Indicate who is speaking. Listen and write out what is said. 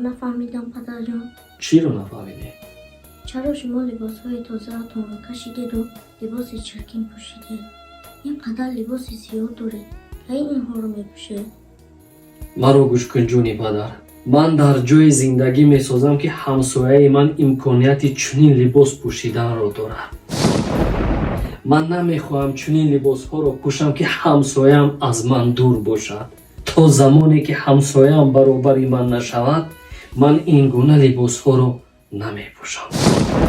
Speaker 1: نفهمیدم پدر جان.
Speaker 2: چی رو نفهمیدی؟
Speaker 1: چرا شما لباسهای تازه‌تون رو کشیدید و لباس چرکین پوشیدید؟ این پدر لباس زیاد داره که اینها رو میپوشه.
Speaker 2: مرا گوش کن جونی پدر. من در جای زندگی میسازم که همسایه من امکانیت چنین لباس پوشیدن رو دارد. من نمیخواهم چنین لباس ها رو پوشم که همسایم از من دور باشد. تا زمانی که همسایم برابر من نشود من این گونه لباس ها رو نمی پوشم.